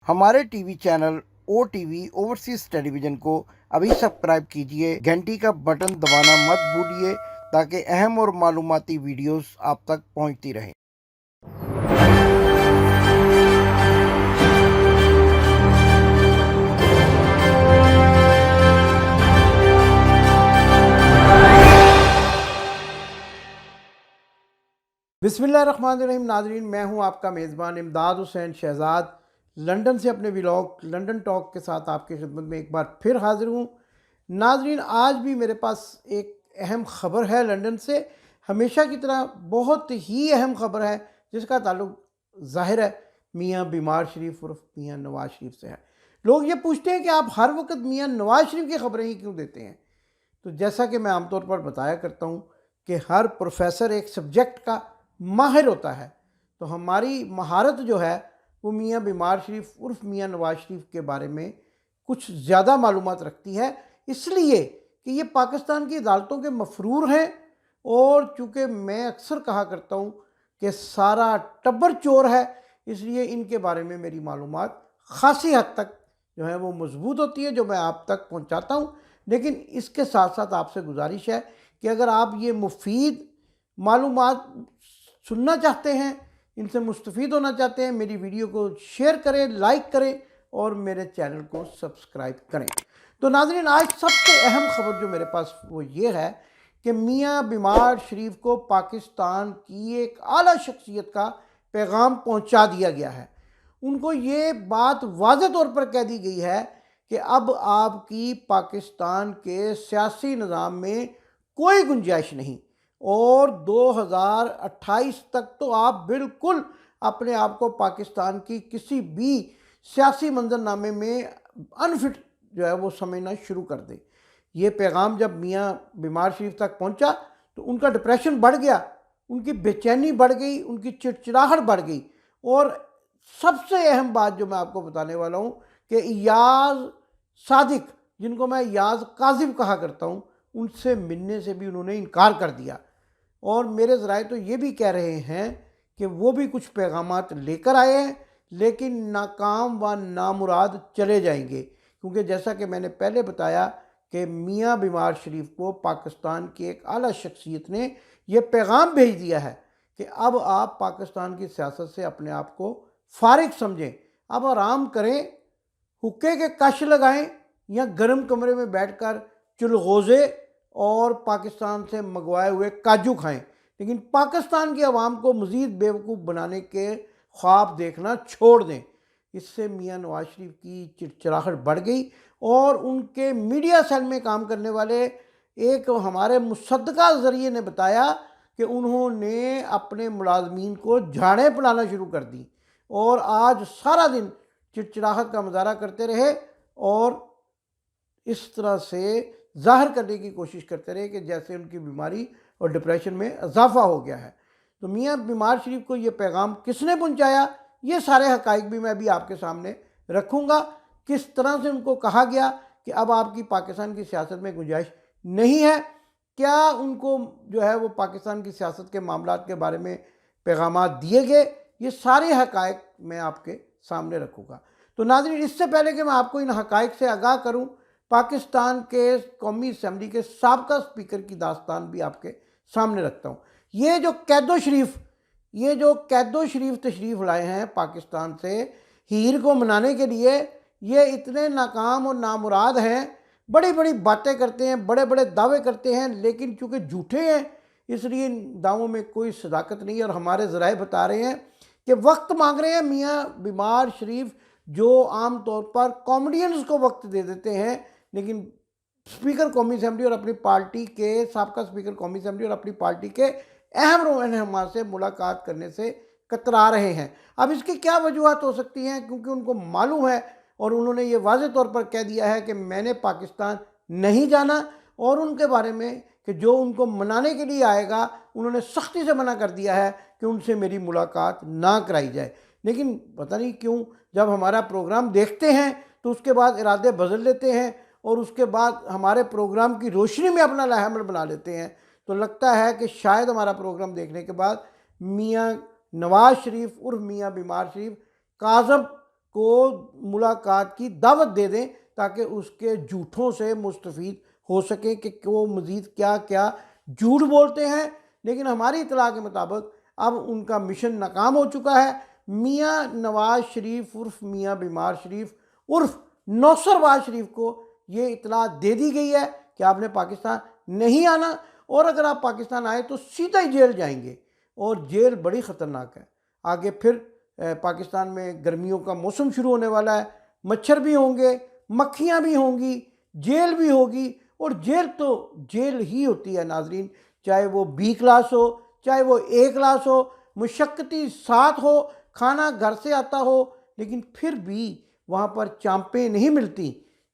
हमारे TV channel OTV overseas television को अभी सब्सक्राइब कीजिए, घंटी का बटन दबाना मत भूलिए ताकि अहम और मालूमाती वीडियोस आप तक पहुंचती रहें। बिस्मिल्लाहिर्रहमानिर्रहीम। नाजरीन, मैं हूं आपका मेज़बान इमदाद हुसैन शहजाद, लंदन से अपने व्लॉग लंदन टॉक के साथ आपकी खिदमत में एक बार फिर हाजिर हूं। नाजरीन, आज भी मेरे पास एक अहम ख़बर है लंदन से। हमेशा की तरह बहुत ही अहम ख़बर है जिसका ताल्लुक़ ज़ाहिर है मियाँ बीमार शरीफ उर्फ मियाँ नवाज़ शरीफ से है। लोग ये पूछते हैं कि आप हर वक्त मियाँ नवाज़ शरीफ की ख़बरें ही क्यों देते हैं। तो जैसा कि मैं आमतौर पर बताया करता हूँ कि हर प्रोफेसर एक सब्जेक्ट का माहिर होता है, तो हमारी महारत जो है वो मियाँ बीमार शरीफ उर्फ मियाँ नवाज़ शरीफ के बारे में कुछ ज़्यादा मालूमात रखती है, इसलिए कि ये पाकिस्तान की अदालतों के मफरूर हैं। और चूँकि मैं अक्सर कहा करता हूँ कि सारा टब्बर चोर है, इसलिए इनके बारे में मेरी मालूमात ख़ासी हद तक जो है वो मजबूत होती है, जो मैं आप तक पहुँचाता हूँ। लेकिन इसके साथ साथ आपसे गुजारिश है कि अगर आप ये मुफीद मालूमात सुनना चाहते हैं, इनसे मुस्तफ़ीद होना चाहते हैं, मेरी वीडियो को शेयर करें, लाइक करें और मेरे चैनल को सब्सक्राइब करें। तो नाज़रीन, आज सबसे अहम ख़बर जो मेरे पास वो ये है कि मियाँ बीमार शरीफ को पाकिस्तान की एक आला शख्सियत का पैगाम पहुँचा दिया गया है। उनको ये बात वाज़ेह तौर पर कह दी गई है कि अब आपकी पाकिस्तान के सियासी निज़ाम में कोई गुंजाइश नहीं और 2028 तक तो आप बिल्कुल अपने आप को पाकिस्तान की किसी भी सियासी मंजरनामे में अनफिट जो है वो समझना शुरू कर दे। ये पैगाम जब मियाँ बीमार शरीफ तक पहुंचा तो उनका डिप्रेशन बढ़ गया, उनकी बेचैनी बढ़ गई, उनकी चिड़चिड़ाहट बढ़ गई। और सबसे अहम बात जो मैं आपको बताने वाला हूँ कि इयाज सादिक, जिनको मैं याज काजिम कहा करता हूँ, उनसे मिलने से भी उन्होंने इनकार कर दिया। और मेरे ज़राए तो ये भी कह रहे हैं कि वो भी कुछ पैगामात लेकर आए हैं, लेकिन नाकाम व नामुराद चले जाएंगे, क्योंकि जैसा कि मैंने पहले बताया कि मियाँ बीमार शरीफ को पाकिस्तान की एक आला शख्सियत ने यह पैगाम भेज दिया है कि अब आप पाकिस्तान की सियासत से अपने आप को फारिग समझें, अब आराम करें, हुक्के के कश लगाएं या गर्म कमरे में बैठकर चुलगोज़े और पाकिस्तान से मंगवाए हुए काजू खाएं, लेकिन पाकिस्तान की आवाम को मज़ीद बेवकूफ़ बनाने के ख्वाब देखना छोड़ दें। इससे मियाँ नवाज़ शरीफ की चिड़चिड़ाहट बढ़ गई और उनके मीडिया सेल में काम करने वाले एक हमारे मुसद्दका ज़रिए ने बताया कि उन्होंने अपने मुलाजमीन को झाड़ें पिलाना शुरू कर दी और आज सारा दिन चिड़चिड़ाहट का मुजाहरा करते रहे और इस तरह से ज़ाहिर करने की कोशिश करते रहे कि जैसे उनकी बीमारी और डिप्रेशन में इजाफा हो गया है। तो मियाँ बीमार शरीफ को ये पैगाम किसने पहुँचाया, ये सारे हक़ाइक़ भी मैं अभी आपके सामने रखूँगा। किस तरह से उनको कहा गया कि अब आपकी पाकिस्तान की सियासत में गुंजाइश नहीं है, क्या उनको जो है वो पाकिस्तान की सियासत के मामलात के बारे में पैगामात दिए गए, ये सारे हक़ाइक़ मैं आपके सामने रखूँगा। तो नाज़रीन, इससे पहले कि मैं आपको इन हक़ाइक़ से आगाह करूँ, पाकिस्तान के कौमी असम्बली के साबका स्पीकर की दास्तान भी आपके सामने रखता हूँ। ये जो कैदो शरीफ तशरीफ़ लाए हैं पाकिस्तान से हीर को मनाने के लिए, ये इतने नाकाम और नामुराद हैं, बड़ी बड़ी बातें करते हैं, बड़े बड़े दावे करते हैं, लेकिन चूँकि झूठे हैं इसलिए इन दावों में कोई सदाकत नहीं है। और हमारे ज़राए बता रहे हैं कि वक्त मांग रहे हैं मियाँ बीमार शरीफ, जो आम तौर पर कॉमेडियंस को वक्त दे देते हैं, लेकिन स्पीकर कौमी असम्बली और अपनी पार्टी के साबका स्पीकर कौमी असम्बली और अपनी पार्टी के अहम रहनुमा से मुलाकात करने से कतरा रहे हैं। अब इसकी क्या वजूहत हो सकती हैं, क्योंकि उनको मालूम है और उन्होंने ये वाज़ेह तौर पर कह दिया है कि मैंने पाकिस्तान नहीं जाना, और उनके बारे में कि जो उनको मनाने के लिए आएगा उन्होंने सख्ती से मना कर दिया है कि उनसे मेरी मुलाकात ना कराई जाए। लेकिन पता नहीं क्यों जब हमारा प्रोग्राम देखते हैं तो उसके बाद इरादे बदल लेते हैं और उसके बाद हमारे प्रोग्राम की रोशनी में अपना लाहमल बना लेते हैं। तो लगता है कि शायद हमारा प्रोग्राम देखने के बाद मियाँ नवाज़ शरीफ उर्फ मियाँ बीमार शरीफ काज़म को मुलाकात की दावत दे दें ताकि उसके झूठों से मुस्तफ़ीद हो सके कि वो मज़ीद क्या क्या झूठ बोलते हैं। लेकिन हमारी इत्तला के मुताबिक अब उनका मिशन नाकाम हो चुका है। मियाँ नवाज़ शरीफ उर्फ मियाँ बीमार शरीफ उर्फ नौसरवाज शरीफ को ये इत्तला दे दी गई है कि आपने पाकिस्तान नहीं आना, और अगर आप पाकिस्तान आए तो सीधा ही जेल जाएंगे, और जेल बड़ी ख़तरनाक है। आगे फिर पाकिस्तान में गर्मियों का मौसम शुरू होने वाला है, मच्छर भी होंगे, मक्खियाँ भी होंगी, जेल भी होगी, और जेल तो जेल ही होती है नाजरीन, चाहे वो बी क्लास हो चाहे वो ए क्लास हो, मुशक्क़ती साथ हो, खाना घर से आता हो, लेकिन फिर भी वहाँ पर चांपें नहीं मिलती।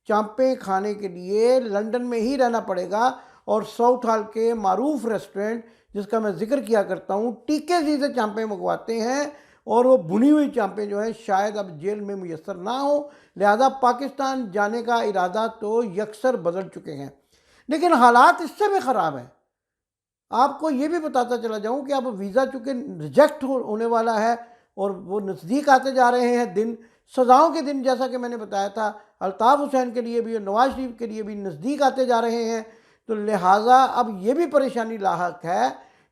चांपें खाने के लिए लंदन में ही रहना पड़ेगा, और साउथ हॉल के मारूफ रेस्टोरेंट जिसका मैं जिक्र किया करता हूँ, टीके जी से चांपें मंगवाते हैं, और वो भुनी हुई चांपें जो हैं शायद अब जेल में मुयस्सर ना हो। लिहाजा पाकिस्तान जाने का इरादा तो यकसर बदल चुके हैं, लेकिन हालात इससे भी ख़राब हैं। आपको ये भी बताता चला जाऊं कि अब वीज़ा चूँकि रिजेक्ट होने वाला है और वो नज़दीक आते जा रहे हैं दिन, सज़ाओं के दिन, जैसा कि मैंने बताया था अल्ताफ़ हुसैन के लिए भी और नवाज़ शरीफ के लिए भी नज़दीक आते जा रहे हैं, तो लिहाजा अब ये भी परेशानी लाहक है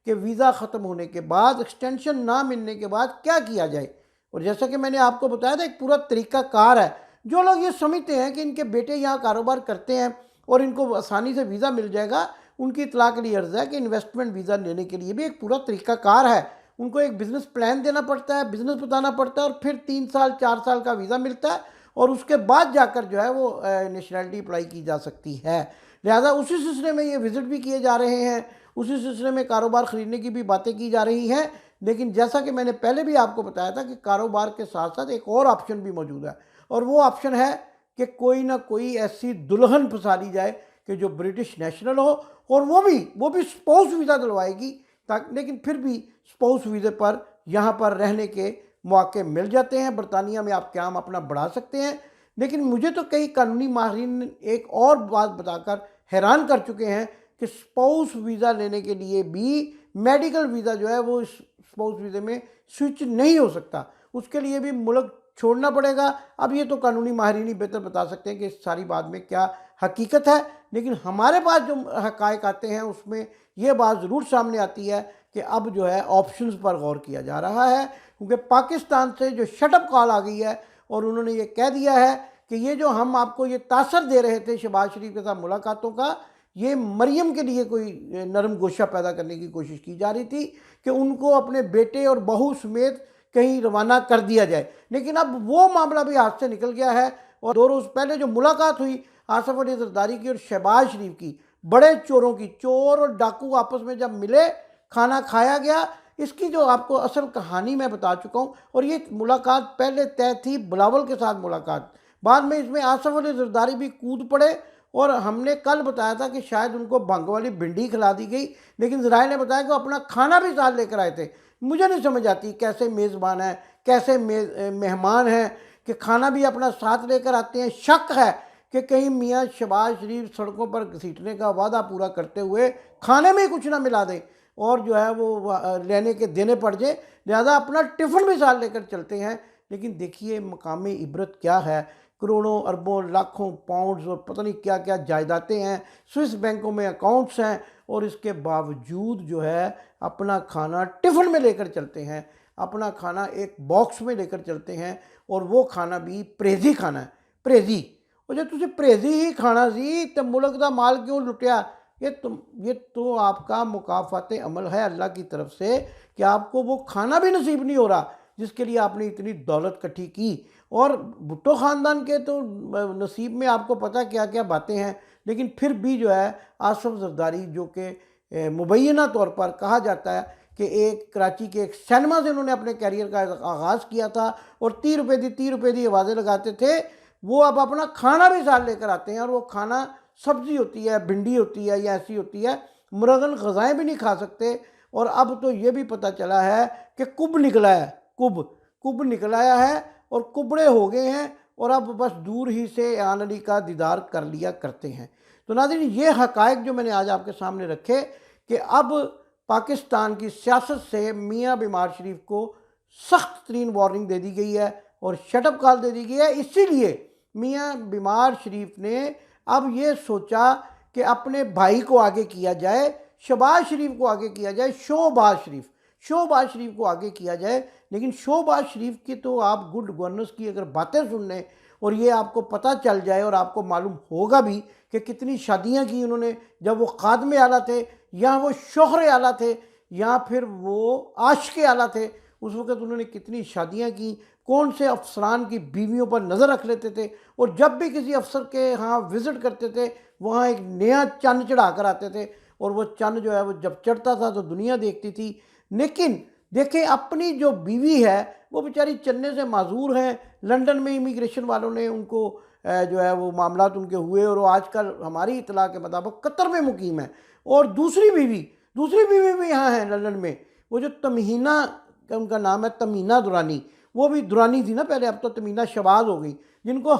कि वीज़ा ख़त्म होने के बाद, एक्सटेंशन ना मिलने के बाद क्या किया जाए। और जैसा कि मैंने आपको बताया था, एक पूरा तरीक़ाकार है। जो लोग ये समझते हैं कि इनके बेटे यहाँ कारोबार करते हैं और इनको आसानी से वीज़ा मिल जाएगा, उनकी इत्तला के लिए अर्ज़ है कि इन्वेस्टमेंट वीज़ा लेने के लिए भी एक पूरा तरीक़ाकार है। उनको एक बिज़नेस प्लान देना पड़ता है, बिज़नेस बताना पड़ता है, और फिर 3 साल 4 साल का वीज़ा मिलता है, और उसके बाद जाकर जो है वो नेशनलिटी अप्लाई की जा सकती है। लिहाजा उसी सिलसिले में ये विज़िट भी किए जा रहे हैं, उसी सिलसिले में कारोबार ख़रीदने की भी बातें की जा रही हैं। लेकिन जैसा कि मैंने पहले भी आपको बताया था कि कारोबार के साथ साथ एक और ऑप्शन भी मौजूद है, और वो ऑप्शन है कि कोई ना कोई ऐसी दुल्हन फंसा ली जाए कि जो ब्रिटिश नेशनल हो, और वो भी स्पाउस वीज़ा दिलवाएगी, ताकि लेकिन फिर भी स्पाउस वीज़े पर यहाँ पर रहने के मौके मिल जाते हैं। बरतानिया में आप क़याम अपना बढ़ा सकते हैं। लेकिन मुझे तो कई कानूनी माहिरीन एक और बात बताकर हैरान कर चुके हैं कि स्पाउस वीज़ा लेने के लिए भी मेडिकल वीज़ा जो है वो स्पाउस वीज़े में स्विच नहीं हो सकता, उसके लिए भी मुल्क छोड़ना पड़ेगा। अब ये तो कानूनी माहिरीन ही बेहतर बता सकते हैं कि इस सारी बात में क्या हकीकत है, लेकिन हमारे पास जो हक़ाइक़ आते हैं उसमें ये बात ज़रूर सामने आती है कि अब जो है ऑप्शंस पर गौर किया जा रहा है, क्योंकि पाकिस्तान से जो शटअप कॉल आ गई है और उन्होंने ये कह दिया है कि ये जो हम आपको ये तासर दे रहे थे शहबाज शरीफ के साथ मुलाकातों का, ये मरियम के लिए कोई नरम गोशा पैदा करने की कोशिश की जा रही थी कि उनको अपने बेटे और बहू समेत कहीं रवाना कर दिया जाए। लेकिन अब वो मामला भी हाथ से निकल गया है, और 2 रोज़ पहले जो मुलाकात हुई आसिफ अली ज़रदारी की और शहबाज शरीफ की, बड़े चोरों की, चोर और डाकू आपस में जब मिले, खाना खाया गया। इसकी जो आपको असल कहानी मैं बता चुका हूँ, और ये मुलाकात पहले तय थी बिलावल के साथ मुलाकात, बाद में इसमें आसिफ अली ज़रदारी भी कूद पड़े, और हमने कल बताया था कि शायद उनको भंग वाली भिंडी खिला दी गई, लेकिन ज़राए ने बताया कि वो अपना खाना भी साथ लेकर आए थे। मुझे नहीं समझ आती कैसे मेज़बान है, कैसे मेहमान हैं कि खाना भी अपना साथ लेकर आते हैं। शक है कि कहीं मियाँ शहबाज शरीफ सड़कों पर घसीटने का वादा पूरा करते हुए खाने में ही कुछ ना मिला दें और जो है वो लेने के देने पड़ जाए, लिहाजा अपना टिफ़िन भी साथ लेकर चलते हैं। लेकिन देखिए मकामी इबरत क्या है, करोड़ों अरबों लाखों पाउंड्स और पता नहीं क्या क्या जायदादें हैं, स्विस बैंकों में अकाउंट्स हैं, और इसके बावजूद जो है अपना खाना टिफ़िन में लेकर चलते हैं, अपना खाना एक बॉक्स में लेकर चलते हैं, और वो खाना भी परहेज़ी खाना है। परहेज़ी, और जो तुझे परहेज़ी ही खाना सी तो मुल्क का माल क्यों लुटिया? ये तो आपका मुकाफ़ात अमल है अल्लाह की तरफ से कि आपको वो खाना भी नसीब नहीं हो रहा जिसके लिए आपने इतनी दौलत इकट्ठी की। और भुट्टो ख़ानदान के तो नसीब में आपको पता क्या क्या बातें हैं, लेकिन फिर भी जो है आसिफ ज़रदारी, जो कि मुबैना तौर पर कहा जाता है कि एक कराची के एक सिनेमा से उन्होंने अपने कैरियर का आगाज़ किया था और 30 रुपये दी आवाज़ें लगाते थे, वो अब अपना खाना भी साथ लेकर आते हैं, और वो खाना सब्ज़ी होती है, भिंडी होती है या ऐसी होती है, मुरगन ग़ज़ाएँ भी नहीं खा सकते। और अब तो ये भी पता चला है कि कुब निकला है, कुब निकल आया है और कुबड़े हो गए हैं, और अब बस दूर ही से आन अली का दीदार कर लिया करते हैं। तो नाज़रीन, ये हक़ाइक़ जो मैंने आज आपके सामने रखे कि अब पाकिस्तान की सियासत से मियाँ बीमार शरीफ को सख्त तरीन वार्निंग दे दी गई है, और शटअप कॉल दे दी गई है। इसीलिए मियाँ बीमार शरीफ ने अब ये सोचा कि अपने भाई को आगे किया जाए, शहबाज शरीफ को आगे किया जाए, शोहबाज शरीफ को आगे किया जाए। लेकिन शोहबाज शरीफ की तो आप गुड गवर्नेंस की अगर बातें सुन लें और ये आपको पता चल जाए और आपको मालूम होगा भी कि कितनी शादियां की उन्होंने, जब वो खादमे आला थे या वो शोहरे आला थे या फिर वो आशिक़े आला थे, उस वक़्त उन्होंने कितनी शादियां की, कौन से अफसरान की बीवियों पर नज़र रख लेते थे और जब भी किसी अफसर के यहाँ विज़िट करते थे वहाँ एक नया चन्न चढ़ा कर आते थे और वो चन्न जो है वो जब चढ़ता था तो दुनिया देखती थी। लेकिन देखें अपनी जो बीवी है वो बेचारी चलने से माजूर हैं। लंदन में इमिग्रेशन वालों ने उनको जो है वो मामलात उनके हुए और वो आजकल हमारी इतला के मुताबिक कतर में मुकीम है। और दूसरी बीवी भी यहाँ है लंदन में, वो जो तमहीना, उनका नाम है तमीना दुरानी, वो भी दुरानी थी ना पहले, अब तो तमीना शहबाज हो गई, जिनको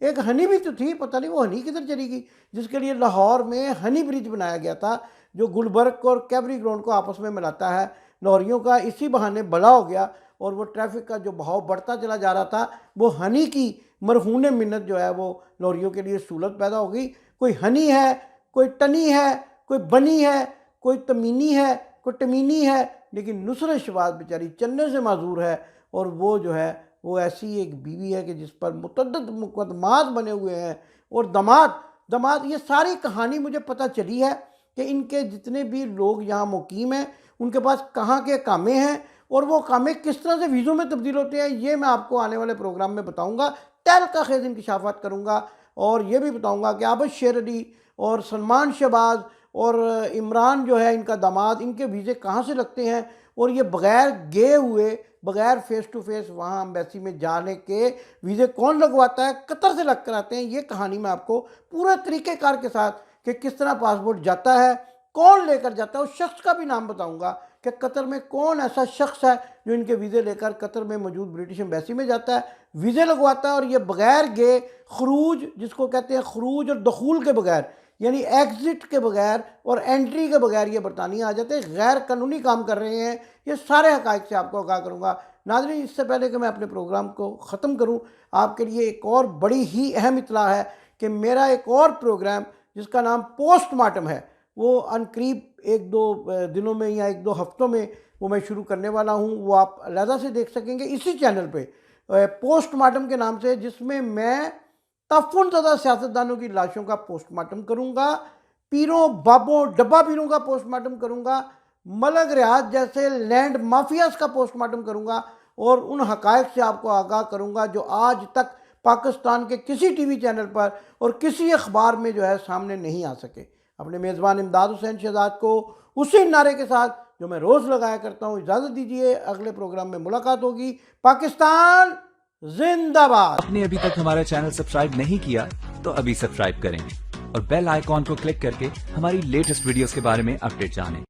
एक हनी भी तो थी, पता नहीं वो हनी किधर चली गई, जिसके लिए लाहौर में हनी ब्रिज बनाया गया था जो गुलबर्ग और कैबरी ग्राउंड को आपस में मिलाता है लाहौरियों का। इसी बहाने बला हो गया और वो ट्रैफिक का जो बहाव बढ़ता चला जा रहा था, वो हनी की मरहून मिन्नत जो है वो लाहौरियों के लिए सहूलत पैदा हो गई। कोई हनी है, कोई टनी है, कोई बनी है, कोई तमीनी है, कोई टमीनी है, लेकिन नुसरत शहबाज बेचारी चलने से माजूर है। और वो जो है वो ऐसी एक बीवी है कि जिस पर मुतअद्दिद मुकदमात बने हुए हैं। और दमाद ये सारी कहानी मुझे पता चली है कि इनके जितने भी लोग यहाँ मुकीम हैं उनके पास कहाँ के कामे हैं और वो कामे किस तरह से वीज़ों में तब्दील होते हैं, ये मैं आपको आने वाले प्रोग्राम में बताऊँगा। तहल का खेज़ इंकशाफात करूँगा और ये भी बताऊँगा कि आबिद शेर अली और सलमान शहबाज और इमरान जो है इनका दामाद, इनके वीज़े कहाँ से लगते हैं और ये बग़ैर गए हुए, बग़ैर फ़ेस टू फेस वहाँ एम्बेसी में जाने के वीज़े कौन लगवाता है, कतर से लग कर आते हैं। ये कहानी मैं आपको पूरा तरीक़ेकार के साथ कि किस तरह पासपोर्ट जाता है, कौन लेकर जाता है, उस शख्स का भी नाम बताऊंगा कि कतर में कौन ऐसा शख्स है जो इनके वीज़े लेकर कतर में मौजूद ब्रिटिश एम्बेसी में जाता है, वीज़े लगवाता है और ये बग़ैर गए खरूज, जिसको कहते हैं खरूज और दखूल के बगैर, यानी एग्ज़िट के बगैर और एंट्री के बगैर ये बरतानिया आ जाते हैं, गैर कानूनी काम कर रहे हैं। ये सारे हक़ाइक़ से आपको आगाह करूँगा। नाज़रीन, इससे पहले कि मैं अपने प्रोग्राम को ख़त्म करूँ, आपके लिए एक और बड़ी ही अहम इत्तला है कि मेरा एक और प्रोग्राम जिसका नाम पोस्टमार्टम है, वो अनकरीब 1-2 दिनों में या 1-2 हफ्तों में वो मैं शुरू करने वाला हूँ। वो आप अलहदा से देख सकेंगे इसी चैनल पे, पोस्टमार्टम के नाम से, जिसमें मैं तफ़्फ़ुनज़दा सियासतदानों की लाशों का पोस्टमार्टम करूँगा, पीरों बाबों डब्बा पीरों का पोस्टमार्टम करूँगा, मलक रियाज जैसे लैंड माफियाज का पोस्टमार्टम करूँगा और उन हक़ाइक़ से आपको आगाह करूँगा जो आज तक पाकिस्तान के किसी टीवी चैनल पर और किसी अखबार में जो है सामने नहीं आ सके। अपने मेज़बान इमदाद हुसैन शहजाद को उसी नारे के साथ जो मैं रोज़ लगाया करता हूँ इजाज़त दीजिए। अगले प्रोग्राम में मुलाकात होगी। पाकिस्तान जिंदाबाद। आपने अभी तक हमारा चैनल सब्सक्राइब नहीं किया तो अभी सब्सक्राइब करें और बेल आइकॉन को क्लिक करके हमारी लेटेस्ट वीडियोस के बारे में अपडेट जानें।